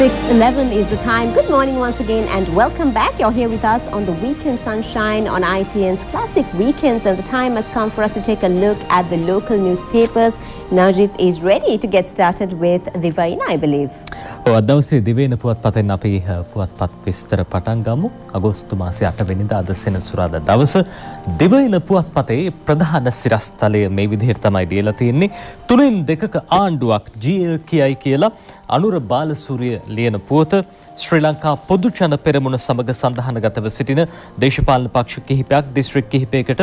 6:11 is the time. Good morning once again and welcome back. You're here with us on the Weekend Sunshine on ITN's Classic Weekends, and the time has come for us to take a look at the local newspapers. Najib is ready to get started with Divine, I believe. අදවසේ දිවයින පුවත්පතෙන් අපි පුවත්පත් විස්තර පටන් ගමු. අගෝස්තු මාසයේ 8 වෙනිදා අද සෙනසුරාදා දවස දිවයින පුවත්පතේ ප්‍රධාන සිරස්තලය මේ විදිහට තමයි දීලා තියෙන්නේ. 3-2ක ආණ්ඩුවක් GL කියයි කියලා අනුර බාලසූරිය ලියන පුවත ශ්‍රී ලංකා පොදු ජන පෙරමුණ සමග සඳහනගතව සිටින දේශපාලන පක්ෂ කිහිපයක් දිස්ත්‍රික් කිහිපයකට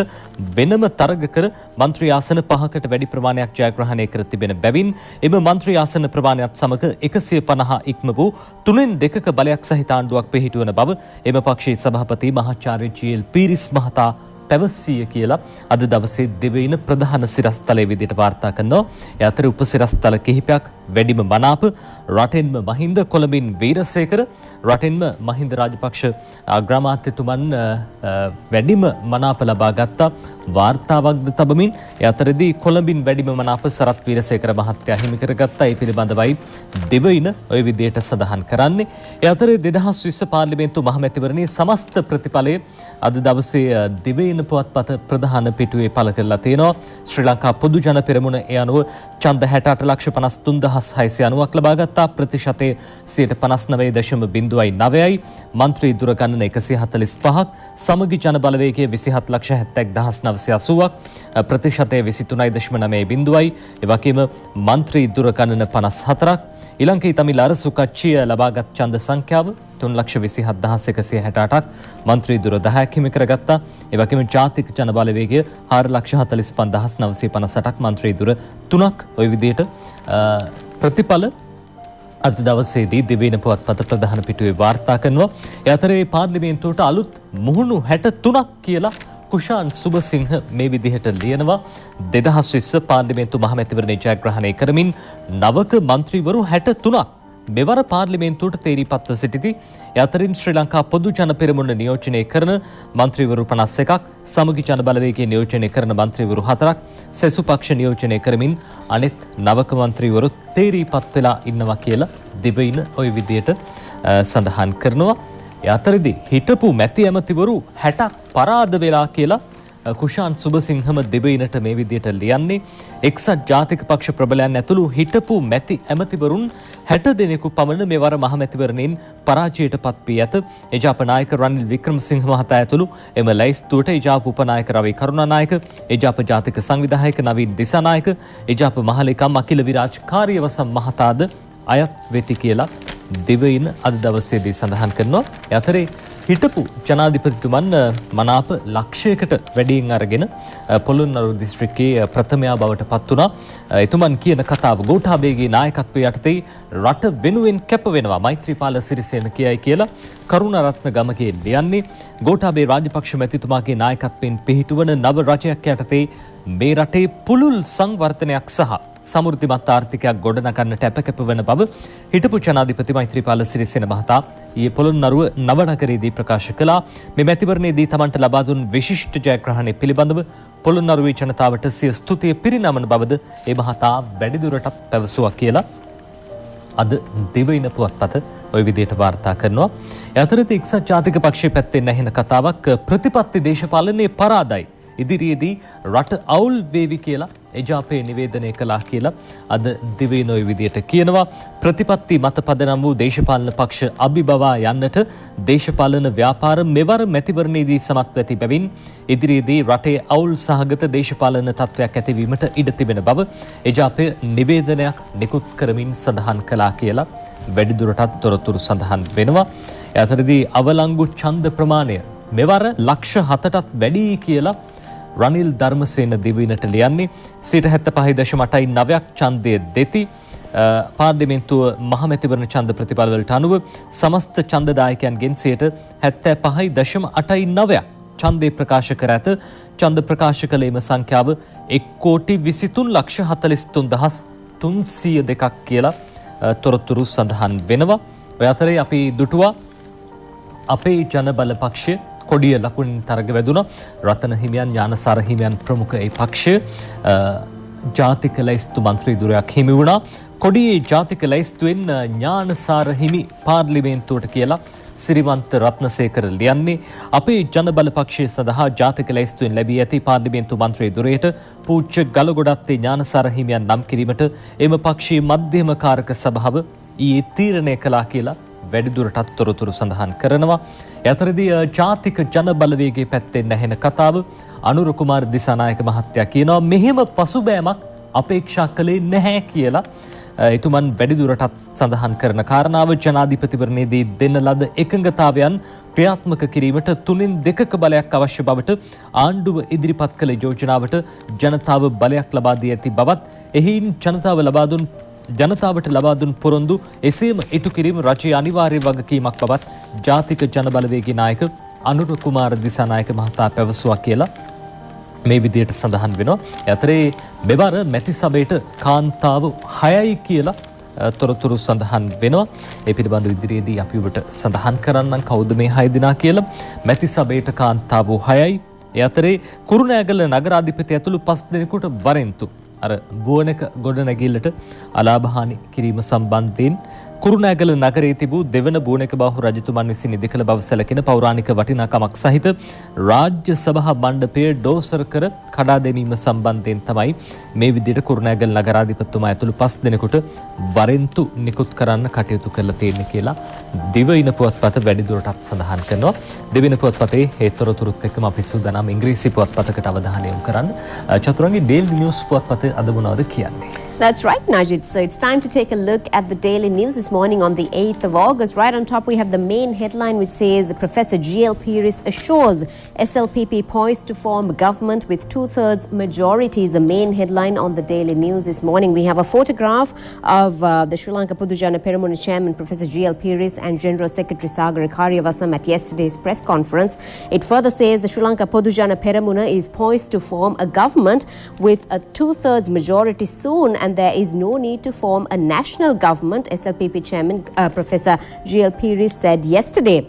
වෙනම තරග කර මන්ත්‍රී ආසන 5කට වැඩි ප්‍රමාණයක් ජයග්‍රහණය කර තිබෙන බැවින් එම මන්ත්‍රී ආසන ප්‍රමාණයත් සමග 150 ඉක්ම වූ 3-2ක බලයක් සහිත ආණ්ඩුවක් පිහිටුවන බව එම පක්ෂයේ සභාපති මහාචාර්ය ජී.එල්. පීරිස් මහතා පැවසිය කියලා අද දවසේ දිවයින ප්‍රධාන සිරස්තලයේ විදිහට වාර්තා කරනවා. ඒ අතර උපසිරස්තල කිහිපයක් වැඩිම මනාප රටෙන්ම මහින්ද කොළඹින් වීරසේකර රටෙන්ම මහින්ද රාජපක්ෂ අග්‍රාමාත්‍යතුමන් වැඩිම මනාප ලබා ගත්තා වාර්තාවක්ද තබමින් ඒ අතරදී කොළඹින් වැඩිම මනාප සරත් වීරසේකර මහත්තයා හිමි කරගත්තා. ඒ පිළිබඳවයි දිවයින ওই විදිහට සඳහන් කරන්නේ. ඒ අතරේ 2020 පාර්ලිමේන්තු මහමැතිවරණයේ සමස්ත ප්‍රතිඵලය අද දවසේ දිවයින පුවත්පත ප්‍රධාන පිටුවේ පළ කරලා තියෙනවා. ශ්‍රී ලංකා පොදු ජන පෙරමුණ ඒ අනුව ඡන්ද 68,53,690ක් ලබා ගත්තා. ප්‍රතිශතය 59.09යි. මන්ත්‍රී දුර ගණන 145ක්. සමගි ජන බලවේගය 27,71,980ක්. ප්‍රතිශතය 23.9යි. ඒ වගේම මන්ත්‍රී දුර ගණන 54ක්. ඉලංකේ තමිල් අරසු කච්චිය ලබාගත් ඡන්ද සංඛ්‍යාව 3,27,168ක්. මන්ත්‍රී දුර 10ක් හිමි කරගත්තා. ඒ වගේම ජාතික ජන බලවේගය 4,45,958ක්. මන්ත්‍රී දුර 3ක්. ওই විදිහට ප්‍රතිඵල අද දවසේදී දිවයින පුවත්පත ප්‍රධාන පිටුවේ වාර්තා කරනවා. ඒ අතරේ පාර්ලිමේන්තුවට අලුත් මුහුණු 63ක් කියලා කුෂාන් සුබසිංහ මේ විදිහට ලියනවා. 2020 පාර්ලිමේන්තු මහමැතිවරණයේ ජයග්‍රහණය කරමින් නවක මන්ත්‍රීවරු 63ක් මෙවර පාර්ලිමේන්තුවට තේරීපත්ව සිටිති. ඒ අතරින් ශ්‍රී ලංකා පොදු ජන පෙරමුණ නියෝජනය කරන මන්ත්‍රීවරු 51ක්, සමගි ජන බලවේගයේ නියෝජනය කරන මන්ත්‍රීවරු 4ක්, සෙසු පක්ෂ නියෝජනය කරමින් අනෙත් නවක මන්ත්‍රීවරු තේරීපත් වෙලා ඉන්නවා කියලා දිවයින ওই විදිහට සඳහන් කරනවා. ඒ අතරදී හිටපු මැති ඇමතිවරු 60ක් පරාද වෙලා කියලා කුෂාන් සුබසිංහම දිවයිනට මේ විදිහට ලියන්නේ. එක්සත් ජාතික පක්ෂ ප්‍රබලයන් ඇතුළු හිටපු මැති ඇමතිවරුන් 60 දෙනෙකු පමණ මෙවර මහමැතිවරණයෙන් පරාජයට පත් වී ඇත. එජාප නායක රනිල් වික්‍රමසිංහ මහතා ඇතුළු එම ලැයිස්තුවට එජාප උපනායක රවි කරුණානායක, එජාප ජාතික සංවිධායක නවීන් දිසානායක, එජාප මහලේකම් අකිල විරාජ් කාර්යවසම් මහතාද අයත් වෙති කියලා දිවයින අද දවසේදී සඳහන් කරනවා. ඒ අතරේ හිටපු ජනාධිපතිතුමන් මනාප ලක්ෂයකට වැඩියෙන් අරගෙන පොළොන්නරු දිස්ත්‍රික්කයේ ප්‍රථමයා බවට පත් වුණා. එතුමන් කියන කතාව ගෝඨාභයගේ නායකත්වයේ යටතේ රට වෙනුවෙන් කැප වෙනවා මෛත්‍රීපාල සිරිසේන කියයි කියලා කරුණාරත්න ගමගේ ලියන්නේ. ගෝඨාභය රාජපක්ෂ මැතිතුමාගේ නායකත්වයෙන් පිහිටුවන නව රජයක් යටතේ මේ රටේ පුළුල් සංවර්ධනයක් සහ සමෘද්ධිමත් ආර්ථිකයක් ගොඩනගන්නට අපකැප වන බව හිටපු ජනාධිපති මෛත්‍රීපාල සිරිසේන මහතා ඊයේ පොළොන්නරුව නවනගරයේදී ප්‍රකාශ කළා. මේ මැතිවරණයේදී තමන්ට ලබා දුන් විශිෂ්ට ජයග්‍රහණය පිළිබඳව පොළොන්නරුවේ ජනතාවට සිය ස්තුතිය පිරිනමන බවද ඒ මහතා වැඩිදුරටත් පැවසුවා කියලා අද දිවයින පුවත්පත ওই විදිහට වාර්තා කරනවා. ඒ අතරදී එක්සත් ජාතික පක්ෂයේ පැත්තෙන් ඇහෙන කතාවක් ප්‍රතිපත්ති දේශපාලනයේ පරාදයි. ඉදිරියේදී රට අවුල් වේවි කියලා එජාපේ නිවේදනය කළා කියලා අද දිවයින ওই විදිහට කියනවා. ප්‍රතිපත්ති මත පදනම් වූ දේශපාලන පක්ෂ අභිබවා යන්නට දේශපාලන ව්‍යාපාර මෙවර මැතිවරණයේදී සමත් වෙති බැවින් ඉදිරියේදී රටේ අවුල් සහගත දේශපාලන තත්ත්වයක් ඇතිවීමට ඉඩ තිබෙන බව එජාපය නිවේදනයක් නිකුත් කරමින් සඳහන් කළා කියලා වැඩිදුරටත් තොරතුරු සඳහන් වෙනවා. ඒ අතරදී අවලංගු ඡන්ද ප්‍රමාණය මෙවර ලක්ෂ 7ටත් වැඩි කියලා රනිල් ධර්මසේන දිවයිනට ලියන්නේ. 75.89ක් ඡන්දය දෙති. පාර්ලිමේන්තුව මහමැතිවරණ ඡන්ද ප්‍රතිඵල වලට අනුව සමස්ත ඡන්දදායකයන්ගෙන් 70.89ක් ඡන්දේ ප්‍රකාශ කර ඇත. ඡන්ද ප්‍රකාශ කළේම සංඛ්‍යාව 1,23,43,302ක් කියලා තොරතුරු සඳහන් වෙනවා. ඔය අතරේ අපි දුටුවා අපේ ජන බල පක්ෂය කොඩිය ලකුණින් තරග වැදුණා. රතන හිමියන්, ඥානසාර හිමියන් ප්‍රමුඛ ඒ පක්ෂය ජාතික ලැයිස්තු මන්ත්‍රී දුරයක් හිමි වුණා. කොඩියේ ජාතික ලැයිස්තුවෙන් ඥානසාර හිමි පාර්ලිමේන්තුවට කියලා සිරිවන්ත රත්නසේකර ලියන්නේ අපේ ජනබල පක්ෂය සඳහා ජාතික ලැයිස්තුවෙන් ලැබී ඇති පාර්ලිමේන්තු මන්ත්‍රී දුරේට පූජ්‍ය ගලගොඩත්තේ ඥානසාර හිමියන් නම් කිරීමට එම පක්ෂයේ මධ්‍යම කාරක සභාව ඊයේ තීරණය කළා කියලා වැඩිදුරටත් තොරතුරු සඳහන් කරනවා. යතරදී ජාතික ජනබලවේගයේ පැත්තෙන් ඇහෙන කතාව අනුර කුමාර දිසානායක මහත්තයා කියනවා මෙහෙම පසුබෑමක් අපේක්ෂා කළේ නැහැ කියලා. එතුමන් වැඩිදුරටත් සඳහන් කරන කාරණාව ජනාධිපතිවරණයේදී දෙන්න ලද එකඟතාවයන් ක්‍රියාත්මක කිරීමට 3/2ක බලයක් අවශ්‍ය බවට ආණ්ඩුව ඉදිරිපත් කළ යෝජනාවට ජනතාව බලයක් ලබා දී ඇති බවත් එහින් ජනතාවට ලබා දුන් පොරොන්දු එසේම ඉටු කිරීම රජයේ අනිවාර්ය වගකීමක් බවත් ජාතික ජනබලවේගී නායක අනුර කුමාර දිසානායක මහතා පැවසුවා කියලා මේ විදියට සඳහන් වෙනවා. යතරේ මෙවර මැති සභයට කාන්තාව 6යි කියලා තොරතුරු සඳහන් වෙනවා. ඒ පිළිබඳව ඉදිරියේදී අපි ඔබට සඳහන් කරන්නම් කවුද මේ 6 දෙනා කියලා. මැති සභයට කාන්තාව 6යි. ඒ අතරේ කුරුණෑගල නගරාධිපති ඇතුළු 5 දෙනෙකුට වරෙන්තු අර බුවනක ගොඩනැගිල්ලට අලාභහානි කිරීම සම්බන්ධයෙන් කුරුණෑගල නගරයේ තිබූ දෙවන බුවනක බාහු රජතුමන් විසින් ඉදිකළ බව සැලකෙන පෞරාණික වටිනාකමක් සහිත රාජ්‍ය සභා මණ්ඩපය ඩෝසර් කර කඩා දැමීම සම්බන්ධයෙන් තමයි මේ විදිහට කුරුණෑගල නගරාධිපතිතුමා ඇතුළු 5 දෙනෙකුට වරෙන්තු නිකුත් කරන්න කටයුතු කරලා තියෙන්නේ කියලා දිවයින පුවත්පත වැඩිදුරටත් සඳහන් කරනවා. දිවයින පුවත්පතේ හේතුරුත් එක්කම අපි සූදානම් ඉංග්‍රීසි පුවත්පතකට අවධානය යොමු කරන්න. චතුරංගී ඩේලි නිවුස් පුවත්පත අද මොනවද කියන්නේ? That's right, Najid. So it's time to take a look at the Daily News this morning on the 8th of August. Right on top, we have the main headline which says Professor G.L. Pieris assures SLPP poised to form government with 2/3 majority is the main headline on the Daily News this morning. We have a photograph of the Sri Lanka Podujana Peramuna chairman Professor G.L. Pieris and General Secretary Sagar Karyavasam at yesterday's press conference. It further says the Sri Lanka Podujana Peramuna is poised to form a government with a 2/3 majority soon, and there is no need to form a national government, SLPP chairman Professor G.L. Pieris said yesterday.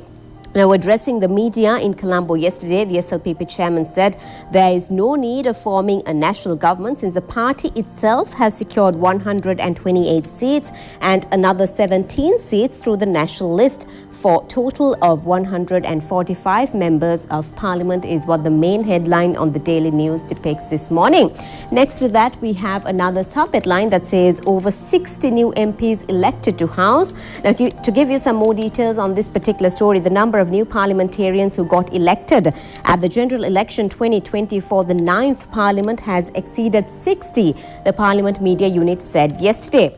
Now, addressing the media in Colombo yesterday, the SLPP chairman said there is no need of forming a national government since the party itself has secured 128 seats and another 17 seats through the national list for total of 145 members of parliament is what the main headline on the Daily News depicts this morning. Next to that, we have another sub-headline that says over 60 new MPs elected to House. Now, to give you some more details on this particular story, the number of new parliamentarians who got elected at the general election 2020 for the 9th parliament has exceeded 60, the parliament media unit said yesterday.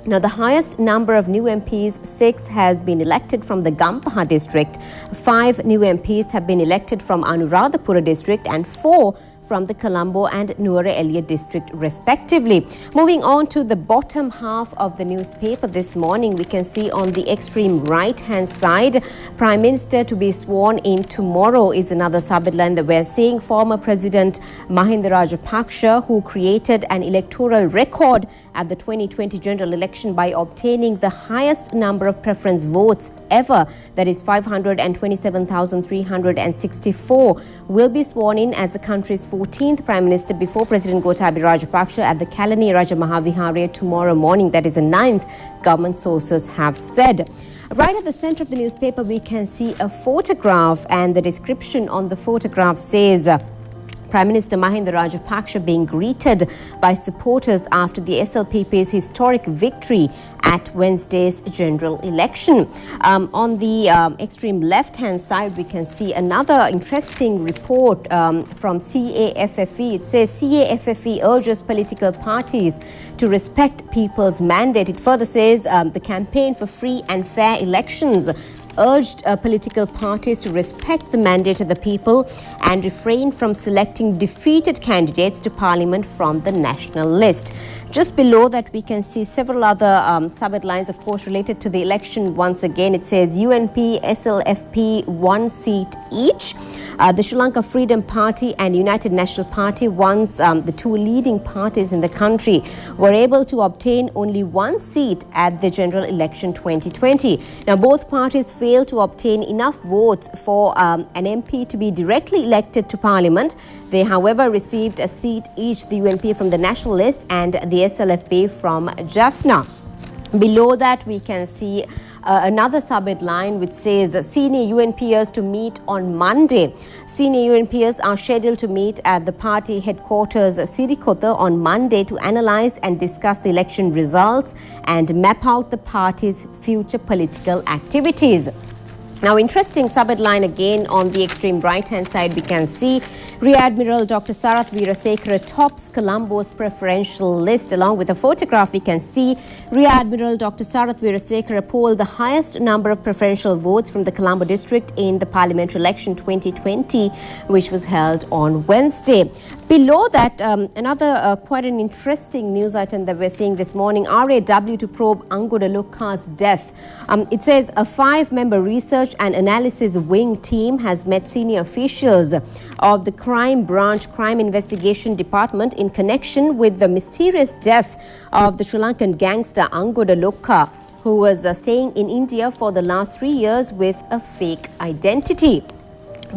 Now, the highest number of new MPs, 6, has been elected from the Gampaha district. 5 new MPs have been elected from Anuradhapura district and 4 from the Colombo and Nuwara Eliya district respectively. Moving on to the bottom half of the newspaper this morning, we can see on the extreme right hand side, Prime Minister to be sworn in tomorrow is another subheadline that we're seeing. Former President Mahinda Rajapaksa, who created an electoral record at the 2020 general election by obtaining the highest number of preference votes ever, that is 527,364, will be sworn in as the country's 14th Prime Minister before President Gotabaya Rajapaksa at the Kalani Raja Mahavihara tomorrow morning. That is the 9th, government sources have said. Right at the center of the newspaper, we can see a photograph, and the description on the photograph says Prime Minister Mahinda Rajapaksa being greeted by supporters after the SLPP's historic victory at Wednesday's general election. On the extreme left-hand side, we can see another interesting report from CAFFE. It says CAFFE urges political parties to respect people's mandate. It further says the campaign for free and fair elections urged political parties to respect the mandate of the people and refrain from selecting defeated candidates to parliament from the national list. Just below that, we can see several other sub-headlines, of course, related to the election. Once again, it says UNP, SLFP, 1 seat each. The Sri Lanka Freedom Party and United National Party, once the two leading parties in the country, were able to obtain only 1 seat at the general election 2020. Now, both parties failed to obtain enough votes for an MP to be directly elected to Parliament. They, however, received a seat each, the UNP from the Nationalist and the SLFP from Jaffna. Below that, we can see another sub-headline which says senior UNPers to meet on Monday. Senior UNPers are scheduled to meet at the party headquarters Sirikota on Monday to analyse and discuss the election results and map out the party's future political activities. Now, interesting sub-headline again on the extreme right-hand side, we can see Rear Admiral Dr. Sarath Weerasekara tops Colombo's preferential list. Along with a photograph, we can see Rear Admiral Dr. Sarath Weerasekara polled the highest number of preferential votes from the Colombo district in the parliamentary election 2020, which was held on Wednesday. Below that, another quite an interesting news item that we're seeing this morning, RAW to probe Angoda Lokka's death. It says a 5-member research and analysis wing team has met senior officials of the Crime Branch Crime Investigation Department in connection with the mysterious death of the Sri Lankan gangster Angoda Lokka, who was staying in India for the last 3 years with a fake identity.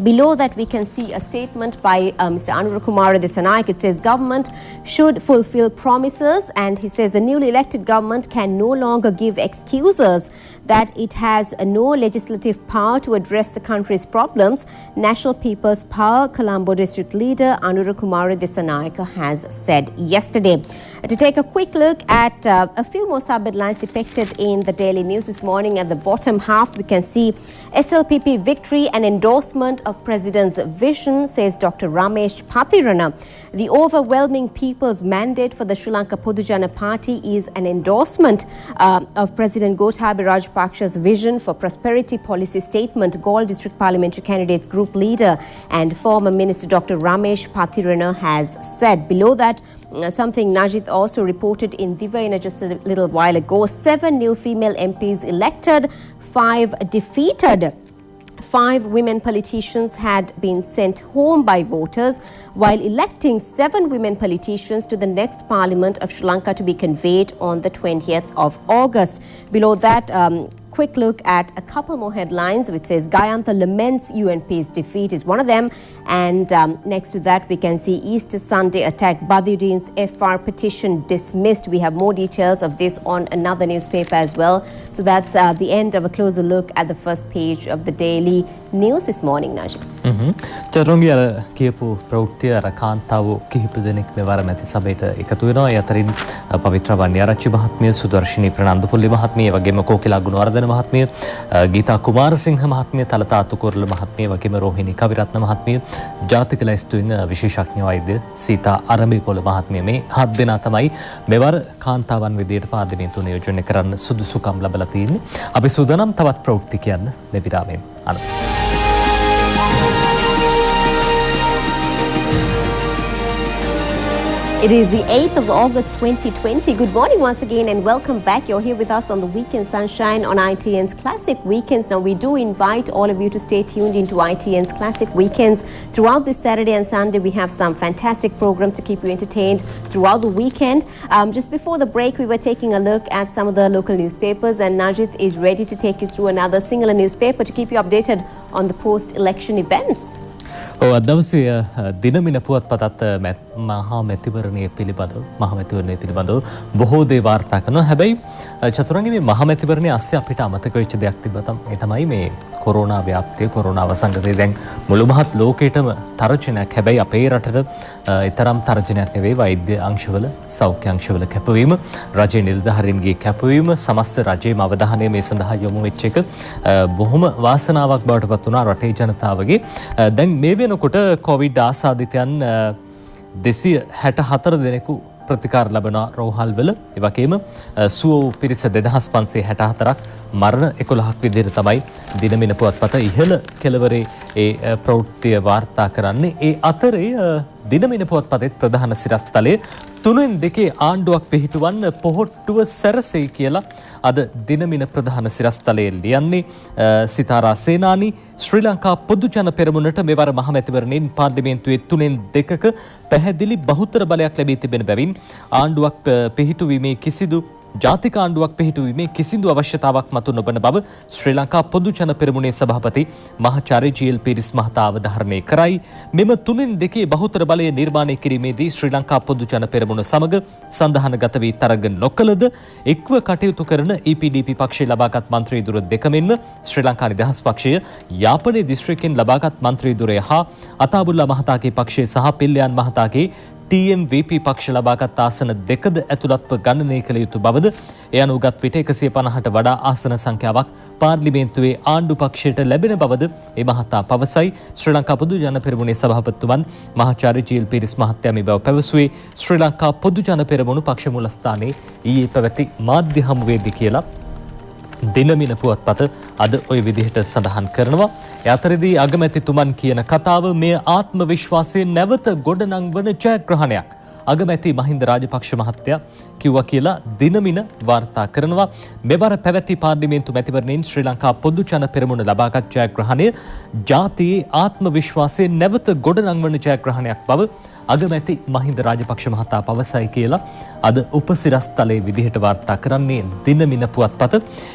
Below that, we can see a statement by Mr. Anurukumara Dissanayake. It says government should fulfill promises, and he says the newly elected government can no longer give excuses that it has no legislative power to address the country's problems. National People's Power Colombo District Leader Anurukumara Dissanayake has said yesterday. To take a quick look at a few more sub-headlines depicted in the Daily News this morning, at the bottom half we can see SLPP victory and endorsement of President's vision, says Dr. Ramesh Pathirana. The overwhelming people's mandate for the Sri Lanka Podujana Party is an endorsement of President Gotabaya Rajapaksa's vision for prosperity policy statement, Galle District Parliamentary Candidates Group Leader and former Minister Dr. Ramesh Pathirana has said. Below that, something Najith also reported in Divina just a little while ago. 7 new female MPs elected, 5 defeated. 5 women politicians had been sent home by voters, while electing 7 women politicians to the next Parliament of Sri Lanka to be convened on the 20th of August. Below that, quick look at a couple more headlines, which says Gayantha laments UNP's defeat is one of them. And next to that, we can see Easter Sunday attack, Badiuddin's FR petition dismissed. We have more details of this on another newspaper as well. So that's the end of a closer look at the first page of the Daily News this morning, Najib. චතුරංගී අර කියපු ප්‍රවෘත්තිය අර කාන්තාව කිහිප දෙනෙක් මෙවර මැති සභේට එකතු වෙනවා. ඒ අතරින් පවිත්‍ර වන්‍යාරච්චි මහත්මිය, සුදර්ශිනී ප්‍රනන්දුපුල්ලි මහත්මිය, වගේම කෝකිලා ගුණවර්ධන මහත්මිය, ගීතා කුමාරසිංහ මහත්මිය, තලතා අතුකොරළ මහත්මිය, වගේම රෝහිණී කවිරත්න මහත්මිය, ජාතික ලැයිස්තුවෙන් විශේෂඥ වෛද්‍ය සීතා අරඹිපොළ මහත්මිය, මේ 7 දෙනා තමයි මෙවර කාන්තාවන් විදියට පාර්ලිමේන්තුව නියෝජනය කරන්න සුදුසුකම් ලැබලා තියෙන්නේ. අපි සූදානම් තවත් ප්‍රවෘත්ති කියන්න මේ විරාමයෙන් අනතුරු. It is the 8th of August 2020. Good morning once again and welcome back. You're here with us on the Weekend Sunshine on ITN's Classic Weekends. Now, we do invite all of you to stay tuned into ITN's Classic Weekends. Throughout this Saturday and Sunday, we have some fantastic programs to keep you entertained throughout the weekend. Just before the break, we were taking a look at some of the local newspapers, and Najith is ready to take you through another singular newspaper to keep you updated on the post-election events. අදවසේ Dinamina පුවත්පතත් මහා මැතිවරණය පිළිබඳව බොහෝ දේ වාර්තා කරනවා. හැබැයි චතුරංගී මේ මහා මැතිවරණය ASCII අපිට අමතක වෙච්ච දෙයක් තිබ්බා. ඒ තමයි මේ කොරෝනා ව්‍යාප්තිය, කොරෝනා වසංගතය දැන් මුළු මහත් ලෝකෙටම තර්ජනයක්. හැබැයි අපේ රටට ඊතරම් තර්ජනයක් නෙවෙයි. වෛද්‍ය අංශවල, සෞඛ්‍ය අංශවල කැපවීම, රජයේ නිලධාරීන්ගේ කැපවීම, සමස්ත රජයේම අවධානය මේ සඳහා යොමු වෙච්ච එක බොහොම වාසනාවක් බවට පත් වුණා රටේ ජනතාවගේ. දැන් මේ වෙනකොට කොවිඩ් ආසාදිතයන් 264 දෙනෙකු ප්‍රතිකාර ලැබෙනවා රෝහල්වල. ඒ වගේම සුව පිරිස 2564ක්, මරණ 11ක් විදිහට තමයි දිනමින පුවත්පත ඉහළ කෙළවරේ ඒ ප්‍රවෘත්තිය වාර්තා කරන්නේ. ඒ අතරේ දිනමින පුවත්පතේ ප්‍රධාන සිරස්තලයේ 3-2 ආණ්ඩුවක් පිහිටුවන්න පොහොට්ටුව සැරසෙයි කියලා අද දිනමින ප්‍රධාන සිරස්තලයේ ලියන්නේ. සිතාරා සේනානි ශ්‍රී ලංකා පොදු ජන පෙරමුණට මෙවර මහමැතිවරණයෙන් පාර්ලිමේන්තුවේ 3-2ක පැහැදිලි බහුතර බලයක් ලැබී තිබෙන බැවින් ආණ්ඩුවක් පිහිටුවීමේ කිසිදු ජාතික ආණ්ඩුවක් පිහිටුවීමේ කිසිදු අවශ්‍යතාවක් මතු නොවන බව ශ්‍රී ලංකා පොදු ජන පෙරමුණේ සභාපති මහාචාර්ය ජී.එල්. පීරිස් මහතා අවධාරණය කරයි. මෙම 3/2 බහුතර බලය නිර්මාණය කිරීමේදී ශ්‍රී ලංකා පොදු ජන පෙරමුණ සමග සඳහනගත වී තරග නොකළද එක්ව කටයුතු කරන EPDP පක්ෂයේ ලබාගත් මන්ත්‍රී දුර දෙක මෙන්ම ශ්‍රී ලංකා නිදහස් පක්ෂය යාපනයේ දිස්ත්‍රික්කෙන් ලබාගත් මන්ත්‍රී දුරය හා අතාබුල්ලා මහතාගේ පක්ෂය සහ පිල්ලයන් මහතාගේ TMVP පක්ෂ ලබාගත් ආසන දෙකද ඇතුළත්ව ගණනය කළ යුතු බවද එය අනුගත් විට 150ට වඩා ආසන සංඛ්‍යාවක් පාර්ලිමේන්තුවේ ආණ්ඩු පක්ෂයට ලැබෙන බවද ඒ මහතා පවසයි. ශ්‍රී ලංකා පොදු ජන පෙරමුණේ සභාපතිතුමන් මහාචාර්ය ජී.එල්. පීරිස් මහත්තයා මේ බව පැවසුවේ ශ්‍රී ලංකා පොදු ජන පෙරමුණු පක්ෂ මූලස්ථානයේ ඊයේ පැවති මාධ්‍ය හමුවේදී කියලා දිනමින පුවත්පත අද ওই විදිහට සඳහන් කරනවා. ඒ අතරදී අගමැතිතුමන් කියන කතාව මේ ආත්ම විශ්වාසයෙන් නැවත ගොඩනංවන ජයග්‍රහණයක්. අගමැති මහින්ද රාජපක්ෂ මහත්තයා කිව්වා කියලා දිනමින වාර්තා කරනවා. මෙවර පැවති පාර්ලිමේන්තු මැතිවරණයෙන් ශ්‍රී ලංකා පොදු ජන පෙරමුණ ලබාගත් ජයග්‍රහණය ජාතියේ ආත්ම විශ්වාසයෙන් නැවත ගොඩනංවන ජයග්‍රහණයක් බව අගමැති මහින්ද රාජපක්ෂ මහතා පවසයි කියලා අද උපසිරස්තලයේ විදිහට වාර්තා කරන්නේ දිනමින පුවත්පත.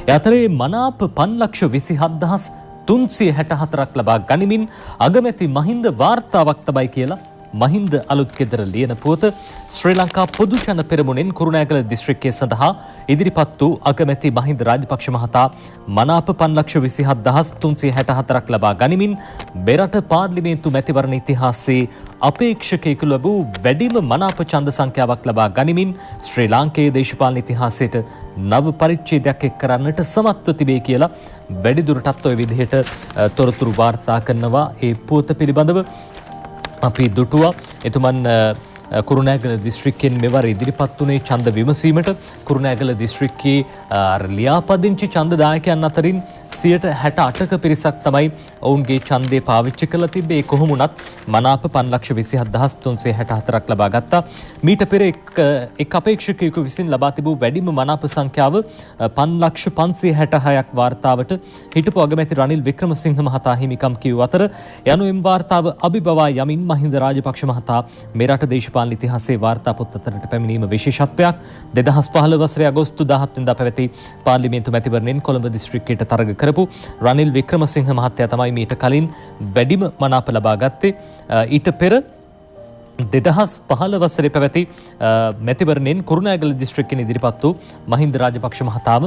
ඒ අතරේ මනාප 5,27,364ක් ලබා ගනිමින් අගමැති මහින්ද වාර්තාවක් තබයි කියලා මහින්ද අලුත් ගෙදර ලියන පුවත ශ්‍රී ලංකා පොදු ජන පෙරමුණෙන් කුරුණෑගල දිස්ත්‍රික්කයේ සඳහා ඉදිරිපත් වූ අගමැති මහින්ද රාජපක්ෂ මහතා මනාප 5,27,364ක් ලබා ගනිමින් මෙරට පාර්ලිමේන්තු මැතිවරණ ඉතිහාසයේ අපේක්ෂකයෙකු ලැබූ වැඩිම මනාප ඡන්ද සංඛ්‍යාවක් ලබා ගනිමින් ශ්‍රී ලාංකේය දේශපාලන ඉතිහාසයට නව පරිච්ඡේදයක් එක් කරන්නට සමත්ව තිබේ කියලා වැඩිදුරටත් ওই විදිහට තොරතුරු වාර්තා කරනවා. ඒ පුවත පිළිබඳව අපි දුටුවා. එතුමන් කුරුණෑගල දිස්ත්‍රික්කයෙන් මෙවර ඉදිරිපත් වුණේ ඡන්ද විමසීමට. කුරුණෑගල දිස්ත්‍රික්කයේ ලියාපදිංචි ඡන්දදායකයන් අතරින් 68%ක පිරිසක් තමයි ඔවුන්ගේ ඡන්දය පාවිච්චි කරලා තිබේ. ඒ කොහොම වුණත් මනාප 5,27,364ක් ලබා ගත්තා. මීට පෙර එක් අපේක්ෂකයෙකු විසින් ලබා තිබූ වැඩිම මනාප සංඛ්‍යාව 5,566ක් වාර්තාවට හිටපු අගමැති රනිල් වික්‍රමසිංහ මහතා හිමිකම් කියූ අතර යනු එම් වාර්තාව අභිබවා යමින් මහින්ද රාජපක්ෂ මහතා මෙරට දේශපාලන ඉතිහාසයේ වාර්තා පොත් අතරට පැමිණීම විශේෂත්වයක්. 2015 වසරේ අගෝස්තු 17 වෙනිදා පැවති පාර්ලිමේන්තු මැතිවරණයෙන් කොළඹ දිස්ත්‍රික්කයට තරග කරපු රනිල් වික්‍රමසිංහ මහත්තයා තමයි මීට කලින් වැඩිම මනාප ලබා ගත්තේ. ඊට පෙර 2015 වසරේ පැවති මැතිවරණයෙන් කුරුණෑගල දිස්ත්‍රික්කයෙන් ඉදිරිපත් වූ මහින්ද රාජපක්ෂ මහතාම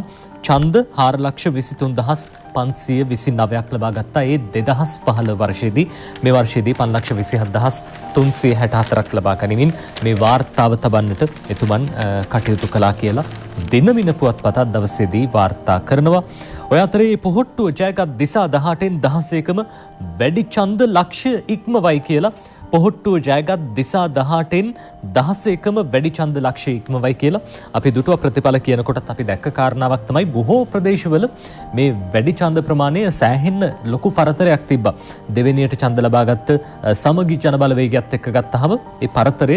ඡන්ද 4,23,529ක් ලබා ගත්තා. ඒ 2015 වර්ෂයේදී මේ වර්ෂයේදී 5,27,364ක් ලබා ගැනීමෙන් මේ වාර්තාව තබන්නට එතුමන් කටයුතු කළා කියලා දිනමින පුවත්පතත් දවසේදී වාර්තා කරනවා. ඔය අතරේ පොහොට්ටුව ජයගත් දිසා 18න් 16කම වැඩි ඡන්ද ලක්ෂ්‍ය ඉක්මවයි කියලා පොහොට්ටුව ජයගත් දිසා 18න් 16කම වැඩි ඡන්ද ලක්ෂ්‍ය ඉක්මවයි කියලා අපි දුටුව ප්‍රතිඵල කියනකොටත් අපි දැක්ක කාරණාවක් තමයි බොහෝ ප්‍රදේශවල මේ වැඩි ඡන්ද ප්‍රමාණය සෑහෙන්න ලොකු පරතරයක් තිබ්බා. දෙවෙනියට ඡන්ද ලබාගත්ත සමගි ජන බලවේගයත් එක්ක ගත්තහම ඒ පරතරය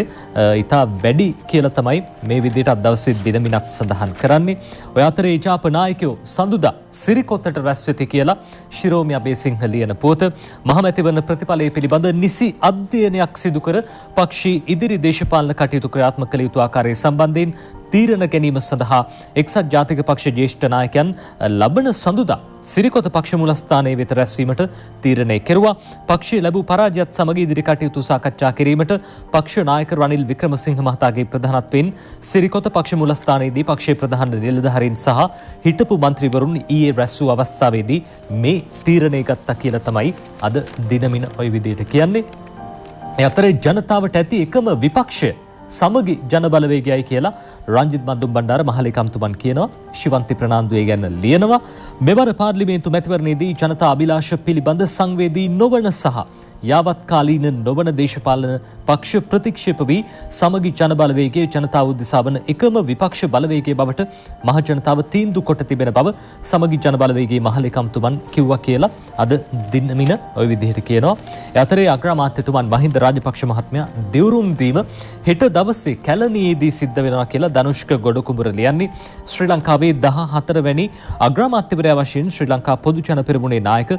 ඉතා වැඩි කියලා තමයි මේ විදිහට අද දවසේ දිනමිනක් සඳහන් කරන්නේ. ඔය අතරේ ජාප නායකයෝ සඳුදා සිරිකොතට රැස් වෙති කියලා ශිරෝමි අබේසිංහ ලියන පුවත මහමැතිවරණ ප්‍රතිඵලයේ පිළිබඳ නිසි අධ්‍යයනයක් සිදු කර පක්ෂී ඉදිරි දේශපාලන කටයුතු ක්‍රියාත්මක කළ යුතු ආකාරය සම්බන්ධයෙන් තීරණ ගැනීම සඳහා එක්සත් ජාතික පක්ෂ ජ්‍යෙෂ්ඨ නායකයන් ලබන සඳුදා සිරිකොත පක්ෂ මූලස්ථානයේ වෙත රැස්වීමට තීරණය කෙරුවා. පක්ෂයේ ලැබූ පරාජයත් සමග ඉදිරි කටයුතු සාකච්ඡා කිරීමට පක්ෂ නායක රනිල් වික්‍රමසිංහ මහතාගේ ප්‍රධානත්වයෙන් සිරිකොත පක්ෂ මූලස්ථානයේදී පක්ෂයේ ප්‍රධාන නිලධාරීන් සහ හිටපු මන්ත්‍රීවරුන් ඊයේ රැස් වූ අවස්ථාවේදී මේ තීරණය ගත්තා කියලා තමයි අද දිනමින ওই විදිහට කියන්නේ. ඒ අතරේ ජනතාවට ඇති එකම විපක්ෂය සමගි ජන බලවේගයයි කියලා රංජිත් මන්දුම් බණ්ඩාර මහලේකම්තුමන් කියනවා. ශිවන්ති ප්‍රනාන්දුවේ ගැන ලියනවා. මෙවර පාර්ලිමේන්තු මැතිවරණයේදී ජනතා අභිලාෂ පිළිබඳ සංවේදී නොවන සහ යාවත්කාලීන නොවන දේශපාලන පක්ෂ ප්‍රතික්ෂේප වී සමගි ජන බලවේගයේ ජනතාව උදෙසා වන එකම විපක්ෂ බලවේගයේ බවට මහ ජනතාව තීන්දුව කොට තිබෙන බව සමගි ජන බලවේගයේ මහලේකම්තුමන් කිව්වා කියලා අද දිනමින ওই විදිහට කියනවා. ඒ අතරේ අග්‍රාමාත්‍යතුමන් මහින්ද රාජපක්ෂ මහත්මයා දිවුරුම් දීම හෙට දවසේ කැලණියේදී සිද්ධ වෙනවා කියලා ධනුෂ්ක ගොඩකුඹුර ලියන්නේ. ශ්‍රී ලංකාවේ 14 වැනි අග්‍රාමාත්‍යවරයා වශයෙන් ශ්‍රී ලංකා පොදු ජන පෙරමුණේ නායක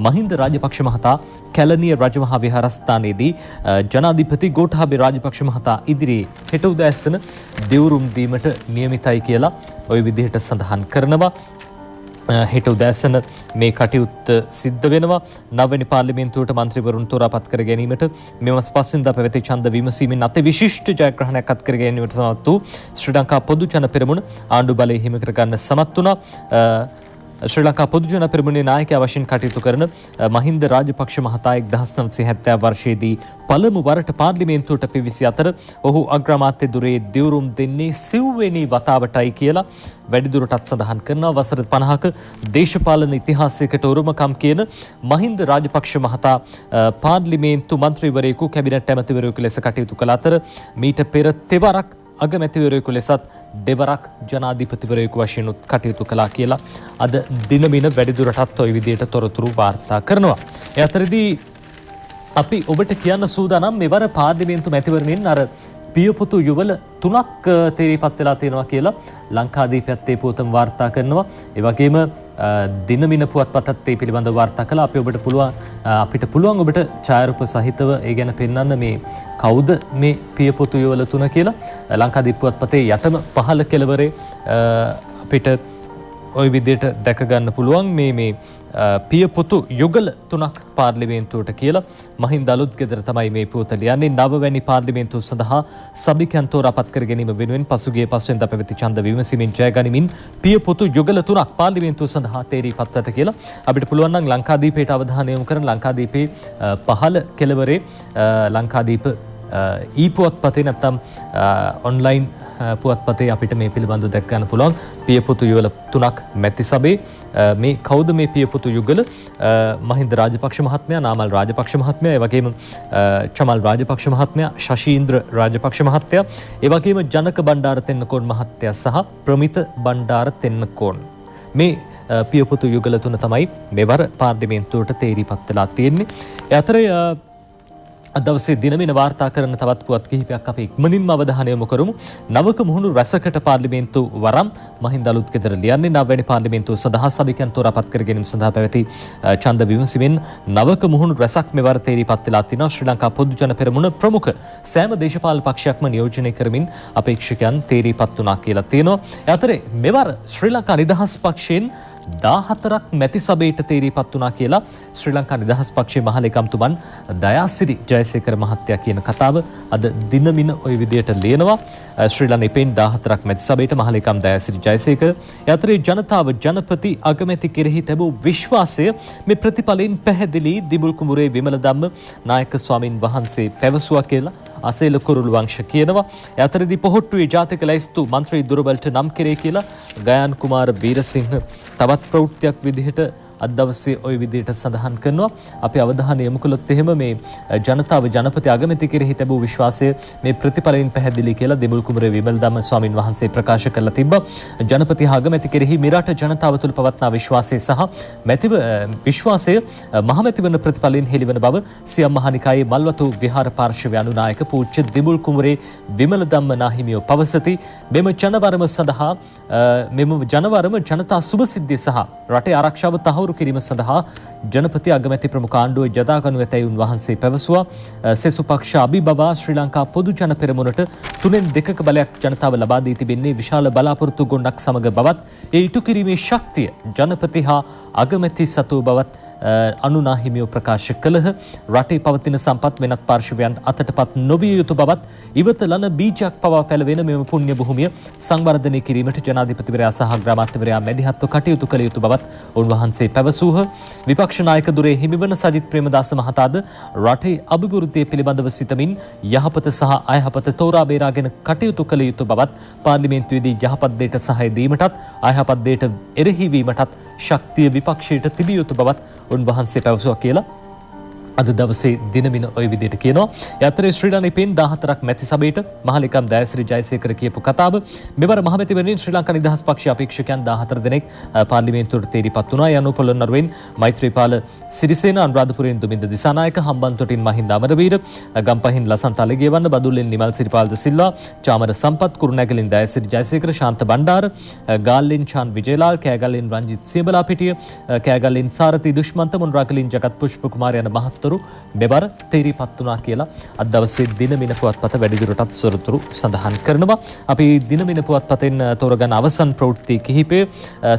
මහින්ද රාජපක්ෂ මහතා කැලණිය රජමහා විහාරස්ථානයේදී ජනාධිපති ගෝඨාභය රාජපක්ෂ මහතා ඉදිරියේ හෙට උදෑසන දිවුරුම් දීමට නියමිතයි කියලා ওই විදිහට සඳහන් කරනවා. හෙට උදෑසන මේ කටයුත්ත සිද්ධ වෙනවා. නවවැනි පාර්ලිමේන්තුවට මන්ත්‍රීවරුන් තෝරාපත් කර ගැනීමට මෙම මාස 5 වෙනිදා පැවති ඡන්ද විමසීමෙන් අති විශිෂ්ට ජයග්‍රහණයක් අත් කර ගැනීමට සමත් වූ ශ්‍රී ලංකා පොදු ජන පෙරමුණ ආණ්ඩු බලය හිමි කර ගන්න සමත් වුණා. ශ්‍රී ලංකා පොදු ජන පෙරමුණේ නායකයා වශයෙන් කටයුතු කරන මහින්ද රාජපක්ෂ මහතා 1970 වර්ෂයේදී පළමු වරට පාර්ලිමේන්තුවට පිවිසි අතර ඔහු අග්‍රාමාත්‍ය දුරේ දිවුරුම් දෙන්නේ සිව්වෙනි වතාවටයි කියලා වැඩිදුරටත් සඳහන් කරනවා. වසර 50ක දේශපාලන ඉතිහාසයකට උරුමකම් කියන මහින්ද රාජපක්ෂ මහතා පාර්ලිමේන්තු මන්ත්‍රීවරයෙකු කැබිනට් ඇමතිවරයෙකු ලෙස කටයුතු කළ අතර මීට පෙර තෙවරක් අගමැතිවරයෙකු ලෙසත් දෙවරක් ජනාධිපතිවරයෙකු වශයෙන් කටයුතු කළා කියලා අද දිනමින වැඩිදුරටත් ওই විදිහට තොරතුරු වාර්තා කරනවා. ඒ අතරදී අපි ඔබට කියන්න සූදානම් මෙවර පාර්ලිමේන්තු මැතිවරණයෙන් අර පියපුතු යුවල 3ක් තේරීපත් වෙලා තියෙනවා කියලා ලංකාදීපයත් ඒ පුවතම වාර්තා කරනවා. ඒ වගේම දිනමින පුවත්පතත් ඒ පිළිබඳව වාර්තා කළා. අපිට පුළුවන් ඔබට ඡායාරූප සහිතව ඒ ගැන පෙන්වන්න මේ කවුද මේ පියපුතු යුවල 3 කියලා. ලංකාදීප පුවත්පතේ යටම පහළ කෙළවරේ අපිට ওই විදිහට දැක ගන්න පුළුවන් මේ පියපුතු යුගල 3ක් පාර්ලිමේන්තුවට කියලා. මහින්ද අලුත් ගෙදර තමයි මේ පුවත ලියන්නේ. නවවැනි පාර්ලිමේන්තුව සඳහා සභිකයන් තෝරාපත් කර ගැනීම වෙනුවෙන් පසුගිය 5 වෙනිදා පැවති ඡන්ද විමසීමෙන් ජය ගනිමින් පියපුතු යුගල 3ක් පාර්ලිමේන්තුව සඳහා තේරීපත්වට කියලා. අපිට පුළුවන් නම් ලංකාදීපයට අවධානය යොමු කරන ලංකාදීපේ පහළ කෙළවරේ ලංකාදීප පුවත්පතේ නැත්නම් ඔන්ලයින් පුවත්පතේ අපිට මේ පිළිබඳව දැක් ගන්න පුළුවන්. පියපුතු යුගල 3ක් මැති සභේ මේ කවුද මේ පියපුතු යුගල? මහින්ද රාජපක්ෂ මහත්මයා, නාමල් රාජපක්ෂ මහත්මයා, ඒ වගේම චමල් රාජපක්ෂ මහත්මයා, ශෂීන්ද්‍ර රාජපක්ෂ මහත්තයා, ඒ වගේම ජනක බණ්ඩාර තෙන්නකෝන් මහත්තයා සහ ප්‍රමිත බණ්ඩාර තෙන්නකෝන්. මේ පියපුතු යුගල 3 තමයි මෙවර පාර්ලිමේන්තුවට තේරීපත් වෙලා තියෙන්නේ. ඒ අතරේ දවසේ දිනමින වාර්තා කරන තවත් පුවත් කිහිපයක් අපි ඉක්මනින්ම අවධානය යොමු කරමු. නවක මුහුණු රැසකට පාර්ලිමේන්තු වරම් මහින්ද අලුත් ගෙදර ලියන්නේ නවවැනි පාර්ලිමේන්තුව සඳහා සභිකයන් තෝරාපත් කර ගැනීම සඳහා පැවති ඡන්ද විමසීමෙන් නවක මුහුණු රැසක් මෙවර තේරීපත් වෙලා තිනවා. ශ්‍රී ලංකා පොදු ජන පෙරමුණ ප්‍රමුඛ සෑම දේශපාලන පක්ෂයක්ම නියෝජනය කරමින් අපේක්ෂකයන් තේරීපත් වුණා කියලා තියෙනවා. ඒ අතරේ මෙවර ශ්‍රී ලංකා නිදහස් පක්ෂයෙන් 14ක් මැති සභේට තේරීපත් වුණා කියලා ශ්‍රී ලංකා නිදහස් පක්ෂයේ මහලේකම්තුමන් දයාසිරි ජයසේකර මහත්තයා කියන කතාව අද දිනමින ওই විදියට ලියනවා. ශ්‍රී ලංකේෙන් 14ක් මැති සභේට මහලේකම් දයාසිරි ජයසේකර යතරේ ජනතාව ජනපති අගමැති කෙරෙහි තිබූ විශ්වාසය මේ ප්‍රතිඵලයෙන් පැහැදිලි දිබුල් කුඹුරේ විමල ධම්ම නායක ස්වාමින් වහන්සේ පැවසුවා කියලා අසේල කුරුළු වංශ කියනවා. ඒ අතරදී පොහොට්ටුවේ ජාතික ලැයිස්තු මන්ත්‍රී දුරබලට නම් කෙරේ කියලා ගයාන් කුමාර බීරසිංහ තවත් ප්‍රවෘත්තියක් විදිහට අද දවසේ ওই විදිහට සඳහන් කරනවා. අපි අවධානය යොමු කළොත් එහෙම මේ ජනතාව ජනපති අගමැති කෙරෙහි තිබූ විශ්වාසය මේ ප්‍රතිඵලයෙන් පැහැදිලි කියලා දිබුල් කුඹුරේ විමල ධම්ම ස්වාමින් වහන්සේ ප්‍රකාශ කළා තිබ්බා. ජනපති අගමැති කෙරෙහි මිරට ජනතාව තුළ පවත්නා විශ්වාසය සහ විශ්වාසය මහමැතිවරණ ප්‍රතිඵලයෙන් හෙළිවන බව සියම් මහනිකායේ මල්වතු විහාර පාර්ශවය අනුනායක පූජ්‍ය දිබුල් කුඹුරේ විමල ධම්ම නාහිමියෝ පවසති. මෙම ජනවරම ජනතා සුබසිද්ධිය සහ රටේ ආරක්ෂාව තහවුරු කිරීම සඳහා ජනපති අගමැති ප්‍රමුඛ ආණ්ඩුව යොදාගනු ඇතැයි උන්වහන්සේ පැවසුවා. සෙසු පක්ෂ අභිබවා ශ්‍රී ලංකා පොදු ජන පෙරමුණට 2/3 බලයක් ජනතාව ලබා දී තිබෙන්නේ විශාල බලාපොරොත්තු ගොන්නක් සමග බවත් ඒ ඉටු කිරීමේ ශක්තිය ජනපති හා අගමැති සතු බවත් අනුනාහිමියෝ ප්‍රකාශ කළහ. රටේ පවතින සම්පත් වෙනත් පාර්ශවයන් අතටපත් නොවිය යුතු බවත් ඉවත ලන බීජයක් පවා පැලවෙන මෙම පුණ්‍ය භූමිය සංවර්ධනය කිරීමට ජනාධිපතිවරයා සහ අග්‍රාමාත්‍යවරයා මැදිහත්ව කටයුතු කළ යුතු බවත් උන්වහන්සේ පැවසූහ. විපක්ෂ නායක දුරේ හිමිවන සජිත් ප්‍රේමදාස මහතාද රටේ අභිවෘද්ධිය පිළිබඳව සිතමින් යහපත සහ අයහපත තෝරා බේරාගෙන කටයුතු කළ යුතු බවත් පාර්ලිමේන්තුවේදී යහපත් දෙයට සහාය දීමටත් අයහපත් දෙයට එරෙහි වීමටත් ශක්තිය විපක්ෂයට තිබිය යුතු බවත් උන්වහන්සේ පැවසුවා කියලා අද දවසේ දිනමින ওই විදිහට කියනවා. ඒ අතරේ ශ්‍රී ලංකේෙන් 14ක් මැති සභේට මහලේකම් දයාසිරි ජයසේකර කියපු කතාව මෙවර මහමැතිවරණයෙන් ශ්‍රී ලංකා නිදහස් පක්ෂ අපේක්ෂකයන් 14 දෙනෙක් පාර්ලිමේන්තුවට තේරීපත් වුණා. යනු පොළොන්නරුවෙන් මෛත්‍රීපාල සිරිසේන, අනුරාධපුරයෙන් දුමින්ද දිසානායක, හම්බන්තොටින් මහින්ද අමරවීර, ගම්පහින් ලසන්ත අලගියවන්න, බදුල්ලෙන් නිමල් සිරිපාල්ද සිල්වා, චාමර සම්පත්, කුරුණෑගලින් දයාසිරි ජයසේකර, ශාන්ත බණ්ඩාර, ගාල්ලෙන් චාන් විජේලාල්, කෑගල්ලෙන් රංජිත් සියඹලාපිටිය, කෑගල්ලෙන් සාරති දුෂ්මන්ත, මොණරාගලින් ජගත් පුෂ්ප කුමාර යන මහත් අනතුරු මෙවර තීරීපත් වුණා කියලා අද දවසේ දිනමින පුවත්පත වැඩිදුරටත් සොරතුරු සඳහන් කරනවා. අපි දිනමින පුවත්පතෙන් තෝරගන්න අවසන් ප්‍රවෘත්ති කිහිපය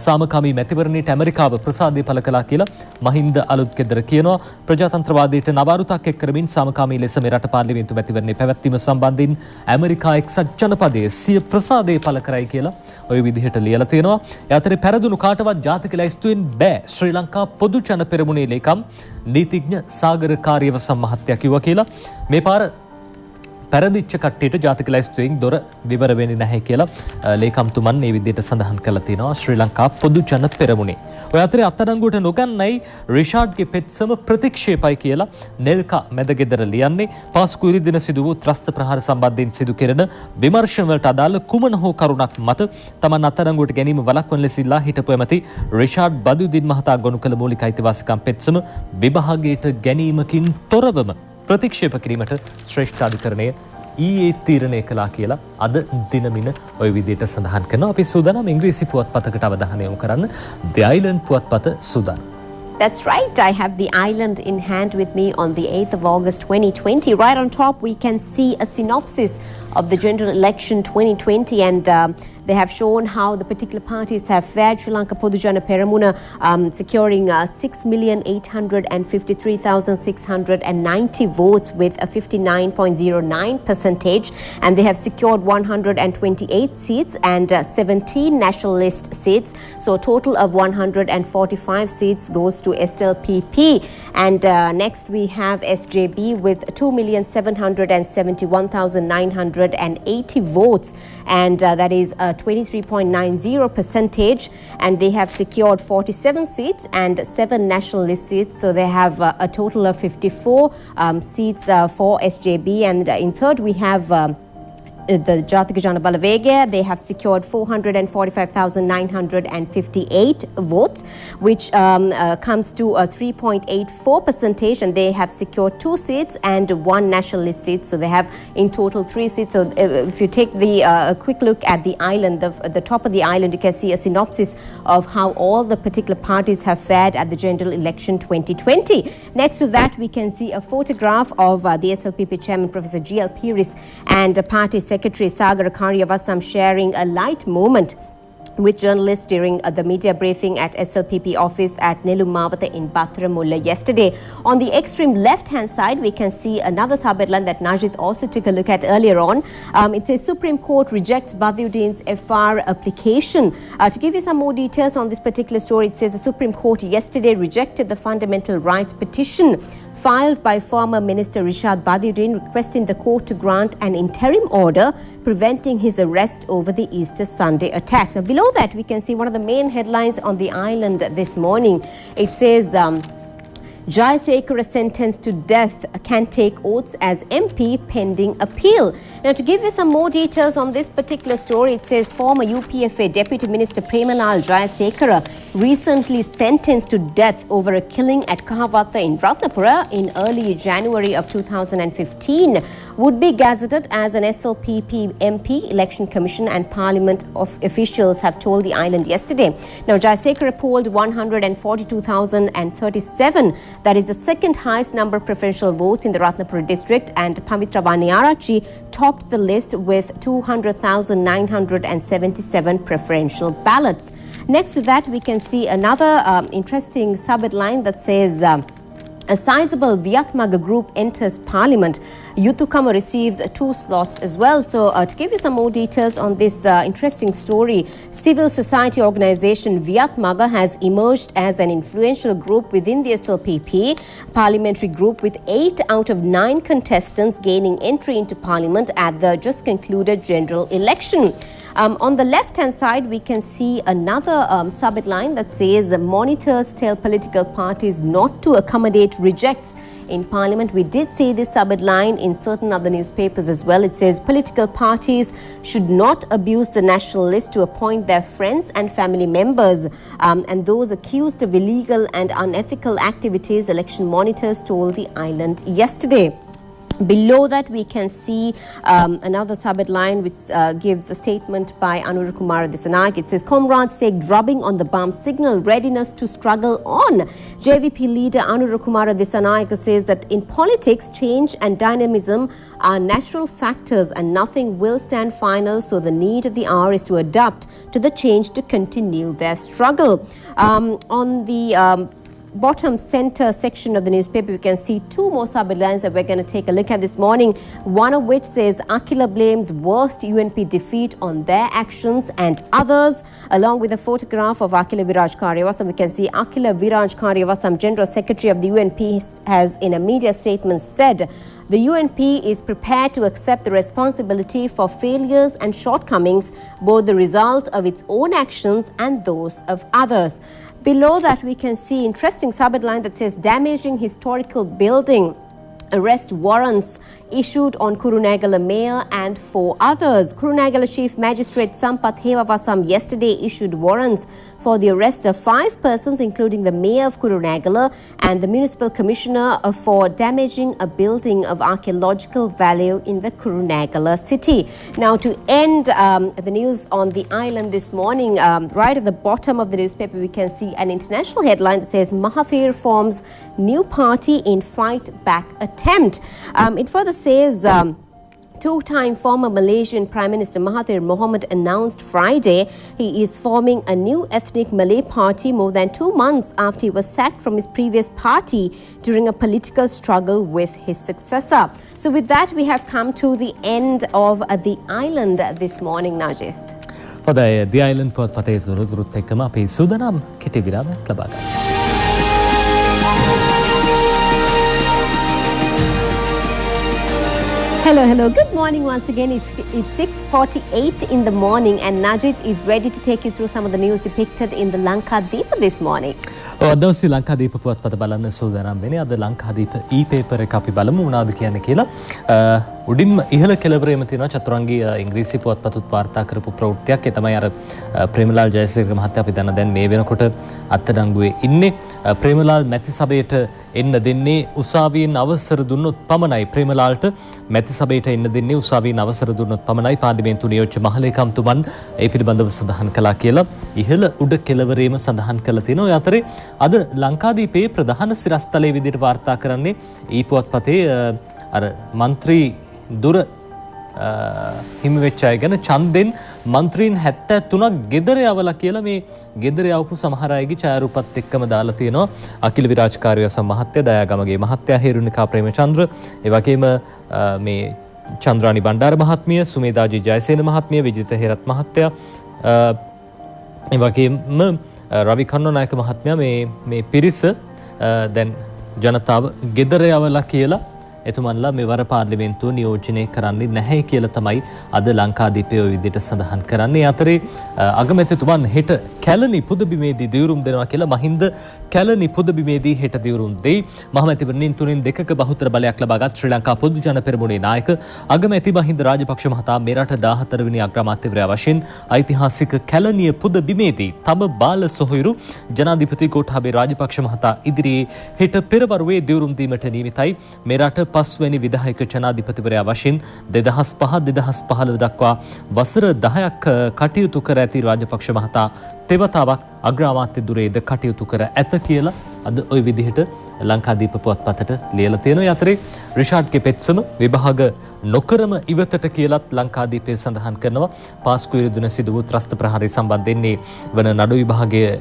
සාමකාමී මැතිවරණයට ඇමරිකාව ප්‍රසාදය පළ කළා කියලා මහින්ද අලුත්ගෙදර කියනවා. ප්‍රජාතන්ත්‍රවාදයට නව අරුතක් එක් කරමින් සාමකාමී ලෙස මේ රට පාර්ලිමේන්තු මැතිවරණය පැවැත්වීම සම්බන්ධයෙන් ඇමරිකා එක්සත් ජනපදයේ සිය ප්‍රසාදය පළ කරයි කියලා ඔය විදිහට ලියලා තියෙනවා. ඒ අතරේ පෙරදුණු කාටවත් ජාතික ලැයිස්තුවෙන් බෑ ශ්‍රී ලංකා පොදු ජන පෙරමුණේ ලේකම් නීතිඥ සාගර කාර්යවසම් මහත්තයා කිව්වා කියලා. මේ පාර පැරදිච්ච කට්ටියට ජාතික ලැයිස්තුවෙන් දොර විවර වෙන්නේ නැහැ කියලා ලේකම්තුමන් මේ විදිහට සඳහන් කරලා තිනවා ශ්‍රී ලංකා පොදු ජන පෙරමුණේ. ඔය අතරේ අත්අඩංගුවට නොගන්නයි රිෂාඩ්ගේ පෙත්සම ප්‍රතික්ෂේපයි කියලා නෙල්කා මැදගෙදර ලියන්නේ. පාස්කු ඉරිදින සිදු වූ ත්‍රස්ත ප්‍රහාර සම්බන්ධයෙන් සිදු කෙරෙන විමර්ශන වලට අදාළ කුමන හෝ කරුණක් මත තමන් අත්අඩංගුවට ගැනීම වළක්වන ලෙස ඉල්ලා හිටපු ඇමති රිෂාඩ් බදුදින් මහතා ගොනු කළ මූලික අයිතිවාසිකම් පෙත්සම විභාගයට ගැනීමකින් තොරවම ප්‍රතික්ෂේප කිරීමට ශ්‍රේෂ්ඨාධිකරණය ඊයේ තීරණය කළා කියලා අද දිනමින ඔය විදිහට සඳහන් කරනවා. අපි සූදානම් ඉංග්‍රීසි පුවත්පතකට අවධානය යොමු කරන්න. The Island පුවත්පත සූදානම්. That's right. I have The Island in hand with me on the 8th of August 2020. Right on top, we can see a synopsis of the general election 2020 and they have shown how the particular parties have fared. Sri Lanka Podu Jana Peramuna securing 6,853,690 votes with a 59.09%, and they have secured 128 seats and 17 nationalist seats. So a total of 145 seats goes to SLPP. And next we have SJB with 2,771,980 votes, and that is 23.90%, and they have secured 47 seats and 7 nationalist seats. So they have a total of 54 seats for SJB, and in third we have the Jatika Jana Balawege. They have secured 445,958 votes, which comes to a 3.84%, and they have secured 2 seats and 1 nationalist seat. So they have in total 3 seats. So if you take the quick look at the island, the top of the island, you can see a synopsis of how all the particular parties have fared at the general election 2020. Next to that, we can see a photograph of the SLPP chairman, Professor G.L. Piris, and party Secretary Sagar Karyavasam sharing a light moment with journalists during the media briefing at SLPP office at Nelumavata in Batharamulla yesterday. On the extreme left-hand side, we can see another sub-headline that Najid also took a look at earlier on. It says Supreme Court rejects Badiuddin's FR application. To give you some more details on this particular story, it says the Supreme Court yesterday rejected the fundamental rights petition filed by former Minister Rishad Badiuddin requesting the court to grant an interim order preventing his arrest over the Easter Sunday attacks. Now, below that, we can see one of the main headlines on the island this morning. It says Jayasekara sentenced to death can take oaths as MP pending appeal. Now, to give you some more details on this particular story, it says former UPFA Deputy Minister Premalal Jayasekara recently sentenced to death over a killing at Kahavatta in Ratnapura in early January of 2015 would be gazetted as an SLPP MP. Election Commission and Parliament officials have told the island yesterday. Now, Jayasekara polled 142,037. That is the second highest number of preferential votes in the Ratnapura district, and Pavitra Vaniyarachi topped the list with 200,977 preferential ballots. Next to that, we can see another interesting sub-headline that says a sizable Viatmaga group enters Parliament. Yuthukama receives 2 slots as well. So to give you some more details on this interesting story, civil society organization Viatmaga has emerged as an influential group within the SLPP parliamentary group, with 8 out of 9 contestants gaining entry into Parliament at the just concluded general election. On the left-hand side, we can see another sub-headline that says monitors tell political parties not to accommodate rejects in Parliament. We did see this sub-headline in certain other newspapers as well. It says political parties should not abuse the national list to appoint their friends and family members, and those accused of illegal and unethical activities, election monitors told the island yesterday. Below that, we can see another sub-headline which gives a statement by Anura Kumara Dissanayake. It says, comrades take drubbing on the bump, signal readiness to struggle on. JVP leader Anura Kumara Dissanayake says that in politics, change and dynamism are natural factors and nothing will stand final. So the need of the hour is to adapt to the change to continue their struggle. On the bottom center section of the newspaper, we can see two more sub-headlines that we're going to take a look at this morning. One of which says Akila blames worst UNP defeat on their actions and others. Along with a photograph of Akila Viraj Karyavasam, we can see Akila Viraj Karyavasam, General Secretary of the UNP, has in a media statement said the UNP is prepared to accept the responsibility for failures and shortcomings, both the result of its own actions and those of others. Below that, we can see interesting sub-headline that says damaging historical building. Arrest warrants issued on Kurunegala mayor and 4 others. Kurunegala Chief Magistrate Sampath Hewavasam yesterday issued warrants for the arrest of 5 persons, including the mayor of Kurunegala and the municipal commissioner for damaging a building of archaeological value in the Kurunegala city. Now, to end the news on the island this morning, right at the bottom of the newspaper, we can see an international headline that says Mahathir forms new party in fight back attempt. It further says two-time former Malaysian Prime Minister Mahathir Mohamad announced Friday he is forming a new ethnic Malay party more than 2 months after he was sacked from his previous party during a political struggle with his successor. So with that, we have come to the end of the island this morning, Najith. හොඳයි, The Island පුවත්පතේ තුරුත් එක්කම අපි සූදානම් කෙටි විරාමයක් ලබා ගන්නවා. Hello. Good morning once again. It's 6:48 in the morning and Najith is ready to take you through some of the news depicted in the Lankadeepa this morning. දවසේ ලංකාදීප පුවත්පත බලන්න සූදානම් වෙන්නේ. අද ලංකාදීප e-paper එක අපි බලමු මොනවද කියන්නේ කියලා. උඩින්ම ඉහළ කෙළවරේම තියෙනවා චතුරංගී ඉංග්‍රීසි පුවත්පතත් වාර්තා කරපු ප්‍රවෘත්තියක්. ඒ තමයි අර ප්‍රේමලාල් ජයසේකර මහත්තයා අපි දැන් මේ වෙනකොට අත්අඩංගුවේ ඉන්නේ. ප්‍රේමලාල් මැති සභයට එන්න දෙන්නේ උසාවියෙන් අවසර දුන්නොත් පමණයි. ප්‍රේමලාල්ට මැති සභයට එන්න දෙන්නේ උසාවියෙන් අවසර දුන්නොත් පමණයි. පාර්ලිමේන්තු නියෝජ්‍ය මහලේකම්තුමන් ඒ පිළිබඳව සඳහන් කළා කියලා ඉහළ උඩ කෙළවරේම සඳහන් කළා තියෙනවා. ඒ අතරේ අද ලංකාදීපේ ප්‍රධාන සිරස්තලයේ විදිහට වාර්තා කරන්නේ ඊ පුවත්පතේ අර മന്ത്രി දුර හිමි වෙච්ච අය ගැන ඡන්දෙන් මන්ත්‍රීන් 73ක් ගෙදර යවලා කියලා මේ ගෙදර යවපු සමහර අයගේ ඡායාරූපත් එක්කම දාලා තියෙනවා. අකිල විරාජ් කාර්යවසම් මහත්තයා, දයාගමගේ මහත්තයා, හේරුනිකා ප්‍රේමචන්ද්‍ර, ඒ වගේම මේ චන්ද්‍රානි බණ්ඩාර මහත්මිය, සුමේදාජී ජයසේන මහත්මිය, විජිත හේරත් මහත්තයා, ඒ වගේම රවි කන්නනායක මහත්මයා මේ පිරිස දැන් ජනතාව ගෙදර යවලා කියලා එතුමන්ලා මෙවර පාර්ලිමේන්තුව නියෝජනය කරන්නේ නැහැ කියලා තමයි අද ලංකාදීපයේ ඔය විදිහට සඳහන් කරන්නේ. අතරේ අගමැතිතුමන් හෙට කැලණි පුදබිමේදී දියුරුම් දෙනවා කියලා මහින්ද කැලණි පුදබිමේදී හෙට දියුරුම් දෙයි. මහමැතිවරණින් 3න් 2ක බහුතර බලයක් ලබාගත් ශ්‍රී ලංකා පොදු ජන පෙරමුණේ නායක අගමැති මහින්ද රාජපක්ෂ මහතා මේ රට 14 වෙනි අග්‍රාමාත්‍යවරයා වශයෙන් ඓතිහාසික කැලණිය පුදබිමේදී තම බාල සොහොයුරු ජනාධිපති ගෝඨාභය රාජපක්ෂ මහතා ඉදිරියේ හෙට පෙරවරුවේ දියුරුම් දීමට නියමිතයි. මේ රට 5 වෙනි විධායක ජනාධිපතිවරයා වශයෙන් 2005-2015 දක්වා වසර 10ක් කටයුතු කර ඇති රාජපක්ෂ මහතා තෙවතාවක් අග්‍රාමාත්‍ය දුරේද කටයුතු කර ඇත කියලා අද ওই විදිහට ලංකාදීප පුවත්පතට ලියලා තියෙනවා. අතරේ රිෂාඩ්ගේ පෙත්සම විභාග නොකරම ඉවතට කියලත් ලංකාදීපය සඳහන් කරනවා. පාස්කු ඉරිදුන සිදු වූ ත්‍රස්ත ප්‍රහාරය සම්බන්ධයෙන් වන නඩු විභාගයේ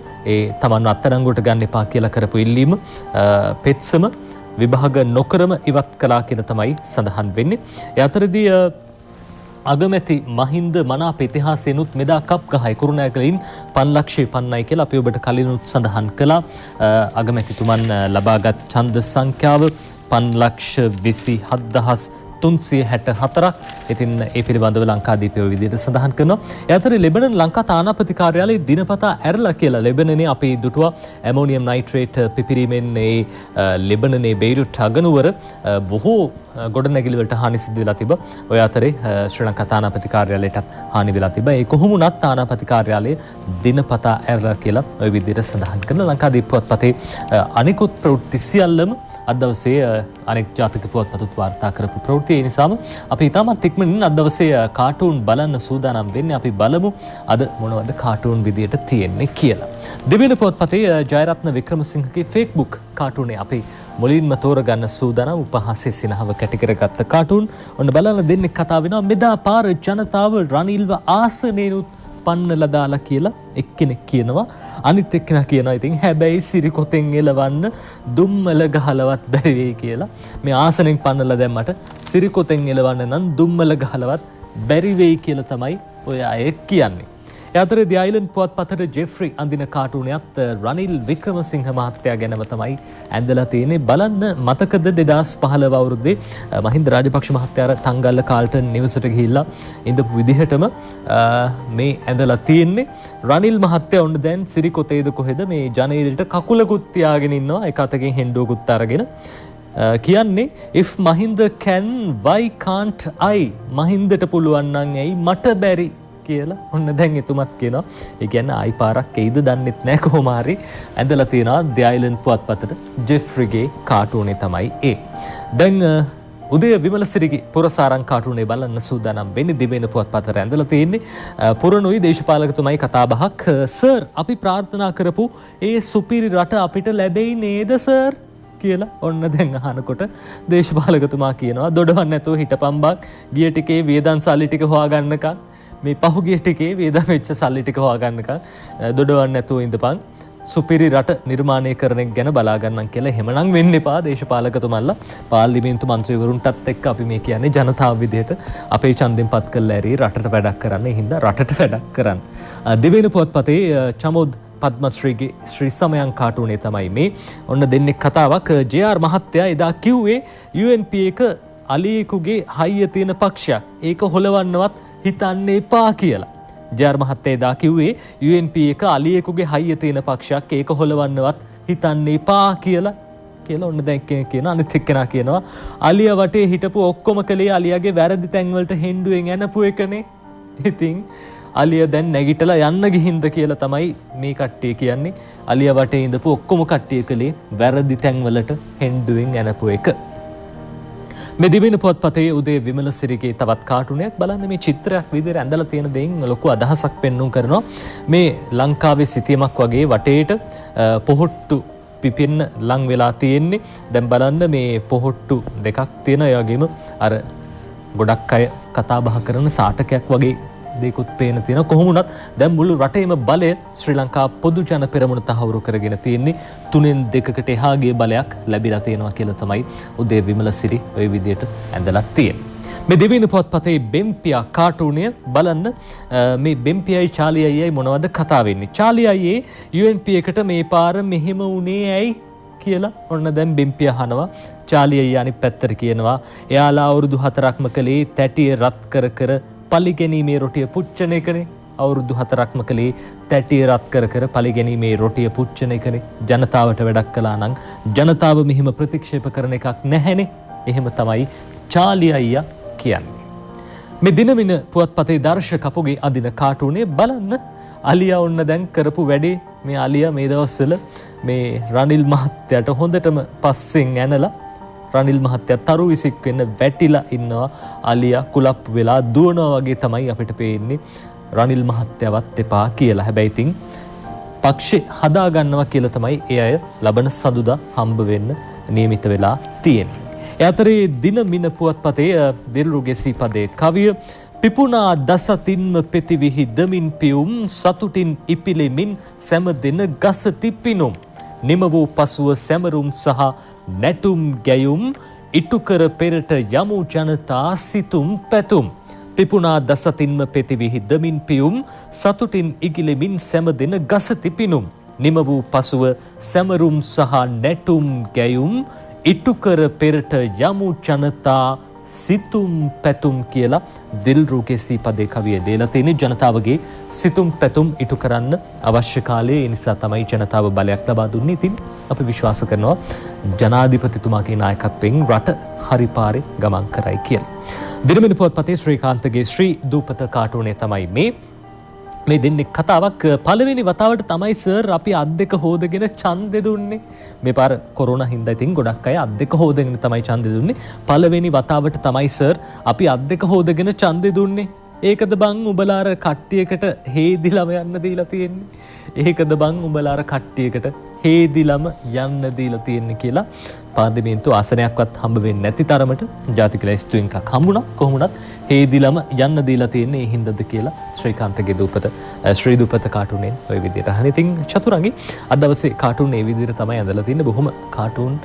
තමන්ව අත්අඩංගුවට ගන්න එපා කියලා කරපු ඉල්ලීම පෙත්සම විභාග නොකරම ඉවත් කළා කියලා තමයි සඳහන් වෙන්නේ. ඒ අතරදී අගමැති මහින්ද මනාප ඉතිහාසයෙන්ුත් මෙදා කප් ගහයි කුරුණෑගලින් 5,50,000යි කියලා අපි ඔබට කලිනුත් සඳහන් කළා. අගමැතිතුමන් ලබාගත් ඡන්ද සංඛ්‍යාව 5,27,364ක්. ඉතින් ඒ පිළිබඳව ලංකාදීපය විදිහට සඳහන් කරනවා. ඒ අතරේ ලෙබනන් ලංකා තානාපති කාර්යාලයේ දිනපතා ඇරලා කියලා ලෙබනනේ අපි දුටුවා ඇමෝනියම් නයිට්‍රේට් පිපිරීමෙන් ලෙබනනේ බෙයිරුට් අගනුවර බොහෝ ගොඩනැගිලි වලට හානි සිදු වෙලා තිබා. ඔය අතරේ ශ්‍රී ලංකා තානාපති කාර්යාලයටත් හානි වෙලා තිබා. ඒ කොහොමුණත් තානාපති කාර්යාලයේ දිනපතා ඇරලා කියලා ওই විදිහට සඳහන් කරන ලංකාදීප පුවත්පතේ අනිකුත් ප්‍රවෘත්ති සියල්ලම අද දවසේ අනෙක් ජාතික පුවත්පතුත් වාර්තා කරපු ප්‍රවෘත්ති. ඒ නිසාම අපි ඉතාමත් ඉක්මනින් අද දවසේ කාටූන් බලන්න සූදානම් වෙන්නේ. අපි බලමු අද මොනවද කාටූන් විදියට තියෙන්නේ කියලා. දෙවෙනි පුවත්පතේ ජයරත්න වික්‍රමසිංහගේ Facebook කාටූනේ අපි මුලින්ම තෝරගන්න සූදානම් උපහාසයේ සිනහව කැටි කරගත්ත කාටූන්. ඔන්න බලන්න දෙන්නේ කතා වෙනවා මෙදා පාර ජනතාව රනිල්ව ආසනේනුත් පන්නලා දාලා කියලා එක්කෙනෙක් කියනවා. අනිත් එක්කෙනා කියනවා ඉතින් හැබැයි සිරිකොතෙන් එලවන්න දුම්මල ගහලවත් බැරි වෙයි කියලා. මේ ආසනෙන් පන්නලා දැම්මට සිරිකොතෙන් එලවන්න නම් දුම්මල ගහලවත් බැරි වෙයි කියලා තමයි ඔය අය කියන්නේ. ඒ අතරේ ದಿ අයිලන්ඩ් පුවත්පතට ජෙෆ්රි අඳින කාටූනයත් රනිල් වික්‍රමසිංහ මහත්තයා ගැනම තමයි ඇඳලා තියෙන්නේ. බලන්න මතකද 2015 අවුරුද්දේ මහින්ද රාජපක්ෂ මහත්තයා තංගල්ල කාල්ටන් නිවසට ගිහිල්ලා ඉඳපු විදිහටම මේ ඇඳලා තියෙන්නේ. රනිල් මහත්තයා ඔන්න දැන් සිරිකොතේද කොහෙද මේ ජනේලට කකුලකුත් තියාගෙන ඉන්නවා. එක අතකින් හෙන්ඩුවකුත් අරගෙන කියන්නේ if Mahinda can why can't I? මහින්දට පුළුවන් නම් ඇයි මට බැරි කියලා ඔන්න දැන් එතුමත් කියනවා. ඒ කියන්නේ ආයි පාරක් එයිද දන්නෙත් නැහැ කොහොම හරි ඇඳලා තියෙනවා ದಿ අයිලන්ඩ් පුවත්පතට ජෙෆ්රිගේ කාටූනේ තමයි ඒ. දැන් උදය විමලසිරිගේ පුරසාරං කාටූනේ බලන්න සූදානම් වෙන්නේ. දිවෙන පුවත්පතට ඇඳලා තියෙන්නේ පුරණුයි දේශපාලකතුමයි කතාබහක්. සර් අපි ප්‍රාර්ථනා කරපු ඒ සුපිරි රට අපිට ලැබෙයි නේද සර් කියලා ඔන්න දැන් අහනකොට දේශපාලකතුමා කියනවා දොඩවන්න නැතුව හිටපන් බං ගිය ටිකේ වේදන් සල්ලි ටික හොයාගන්නකම් මේ පහුගිය ටිකේ වේදන් වෙච්ච සල්ලි ටික හොයාගන්නකම් දොඩවන්න නැතුව ඉඳපන් සුපිරි රට නිර්මාණය කරන එක ගැන බලා ගන්නම් කියලා. එහෙමනම් වෙන්න එපා දේශපාලකතුමල්ලා. පාර්ලිමේන්තු මන්ත්‍රීවරුන්ටත් එක්ක අපි මේ කියන්නේ ජනතාව විදිහට අපේ ඡන්දෙන් පත් කරලා ඇරී රටට වැඩක් කරන්න. ඒ හින්දා රටට වැඩක් කරන්න. දෙවෙනි පුවත්පතේ චමෝද් පද්මශ්‍රීගේ ශ්‍රී සමයන් කාටූනේ තමයි මේ. ඔන්න දෙන්නෙක් කතාවක්. ජේ.ආර් මහත්තයා එදා කිව්වේ UNP එක අලියෙකුගේ හයිය තියෙන පක්ෂයක්. ඒක හොලවන්නවත් හිතන්න එපා කියලා. ජේ.ආර් මහත්තයා එදා කිව්වේ UNP එක අලියෙකුගේ හයිය තියෙන පක්ෂයක්. ඒක හොලවන්නවත් හිතන්න එපා කියලා ඔන්න දැන් කියන අනිත් එක්කෙනා කියනවා අලියා වටේ හිටපු ඔක්කොම කලේ අලියාගේ වැරදි තැන් වලට හෙන්ඩුවෙන් යනපු එකනේ. ඉතින් අලියා දැන් නැගිටලා යන්න ගිහින්ද කියලා තමයි මේ කට්ටිය කියන්නේ. අලියා වටේ ඉඳපු ඔක්කොම කට්ටිය කලේ වැරදි තැන් වලට හෙන්ඩුවෙන් යනපු එක. මේ දිවෙන පුවත්පතේ උදේ විමලසිරිගේ තවත් කාටුනයක් බලන්න. මේ චිත්‍රයක් විදිහට ඇඳලා තියෙන දෙයින් ලොකු අදහසක් පෙන්වුම් කරනවා. මේ ලංකාවේ සිතියමක් වගේ වටේට පොහොට්ටු පිපෙන්න ලං වෙලා තියෙන්නේ. දැන් බලන්න මේ පොහොට්ටු දෙකක් තියෙන. ඒ වගේම අර ගොඩක් අය කතා බහ කරන සාටකයක් වගේ දෙකුත් පේන තියෙන. කොහොම වුණත් දැන් මුළු රටේම බලය ශ්‍රී ලංකා පොදු ජන පෙරමුණ තහවුරු කරගෙන තියෙන්නේ. 3න් 2කට එහා ගිය බලයක් ලැබිලා තියෙනවා කියලා තමයි උදේ විමලසිරි ওই විදියට ඇඳලා තියෙන්නේ. මේ දෙවෙනි පුවත්පතේ බෙම්පියා කාටූනය බලන්න. මේ බෙම්පියයි චාලි අයියයි මොනවද කතා වෙන්නේ. චාලි අයියේ UNP එකට මේ පාර මෙහෙම උනේ ඇයි කියලා ඔන්න දැන් බෙම්පියා අහනවා. චාලි අයියා අනිත් පැත්තට කියනවා එයාලා අවුරුදු 4ක්ම කලේ තැටිය රත් කර කර පලිගැනීමේ රොටිය පුච්චන එකනේ. අවුරුදු 4ක්ම කලේ තැටිය රත් කර කර පලිගැනීමේ රොටිය පුච්චන එකනේ. ජනතාවට වැඩක් කළා නම් ජනතාව මෙහිම ප්‍රතික්ෂේප කරන එකක් නැහැනේ. එහෙම තමයි චාලි අයියා කියන්නේ. මේ දිනමින පුවත්පතේ දර්ශක කපුගේ අදින කාටූනේ බලන්න. අලියා ඔන්න දැන් කරපු වැඩේ. මේ අලියා මේ දවස්වල මේ රනිල් මහත්තයාට හොඳටම පස්සෙන් ඇනලා රනිල් මහත්තයා තරු විසික් වෙන්න වැටිලා ඉන්නවා. අලියා කුලප් වෙලා දුවනවා වගේ තමයි අපිට පේන්නේ. රනිල් මහත්තයාවත් එපා කියලා. හැබැයි ඉතින් පක්ෂේ හදා ගන්නවා කියලා තමයි ඒ අය ලබන සඳුදා හම්බ වෙන්න නියමිත වෙලා තියෙන්නේ. ඒ අතරේ දිනමින පුවත්පතේ දිල්රුගේ සීපදේ කවිය පිපුණා දසතින්ම පෙතිවිහි දමින් පියුම් සතුටින් ඉපිලෙමින් සැම දෙන ගසති පිනුම් නිම වූ පසුව සැමරුම් සහ නැටුම් ගැයුම් ඉටුකර පෙරට යමු ජනතා සිතුම් පැතුම් පිපුණා දසතින්ම පෙතිවිහි දමින් පියුම් සතුටින් ඉගිලෙමින් සැම දෙන ගසති පිනුම් නිම වූ පසුව සැමරුම් සහ නැටුම් ගැයුම් ඉටුකර පෙරට යමු ජනතා සිතුම් පැතුම් කියලා දිල්රුගේ සීපදේ කවිය දීලා තියෙන. ජනතාවගේ සිතුම් පැතුම් ඉටු කරන්න අවශ්‍ය කාලේ ඒ නිසා තමයි ජනතාව බලයක් ලබා දුන්නේ. ඉතින් අපි විශ්වාස කරනවා ජනාධිපතිතුමාගේ නායකත්වයෙන් රට හරි පාරේ ගමන් කරයි කියලා. දිනමින පුවත්පතේ ශ්‍රීකාන්තගේ ශ්‍රී දූපත කාටූනේ තමයි මේ. මේ දෙන්නේ කතාවක් පළවෙනි වතාවට තමයි සර් අපි අත් දෙක හොදගෙන ඡන්දෙ දුන්නේ. මේ පාර කොරෝනා හින්දා ඉතින් ගොඩක් අය අත් දෙක හොදගෙන තමයි ඡන්දෙ දුන්නේ. පළවෙනි වතාවට තමයි සර් අපි අත් දෙක හොදගෙන ඡන්දෙ දුන්නේ. ඒකද බං උඹලා අර කට්ටියකට හේදිලම යන්න දීලා තියෙන්නේ. ඒකද බං උඹලා අර කට්ටියකට හේදිලම යන්න දීලා තියෙන්නේ කියලා පාර්ලිමේන්තු ආසනයක්වත් හම්බ වෙන්නේ නැති තරමට ජාතික ලැයිස්තුවෙන් එකක් හම්බුණා. කොහොමුණත් හේදිලම යන්න දීලා තියෙන්නේ ඒ හින්දාද කියලා ශ්‍රීකාන්තගේ දූපත ශ්‍රී දූපත කාටුනෙන් ওই විදිහට අහන. ඉතින් චතුරංගි අද දවසේ කාටුන් මේ විදිහට තමයි ඇඳලා තින්නේ. බොහොම කාටුන්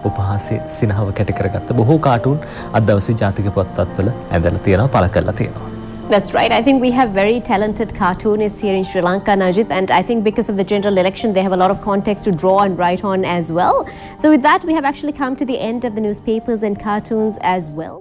උපහාසයේ සිනහව කැටි කරගත්ත බොහෝ කාටුන් අද දවසේ ජාතික පුවත්පත්වල ඇඳලා තියෙනවා, පළ කරලා තියෙනවා. That's right. I think we have very talented cartoonists here in Sri Lanka, Najit, and I think because of the general election, they have a lot of context to draw and write on as well. So with that, we have actually come to the end of the newspapers and cartoons as well.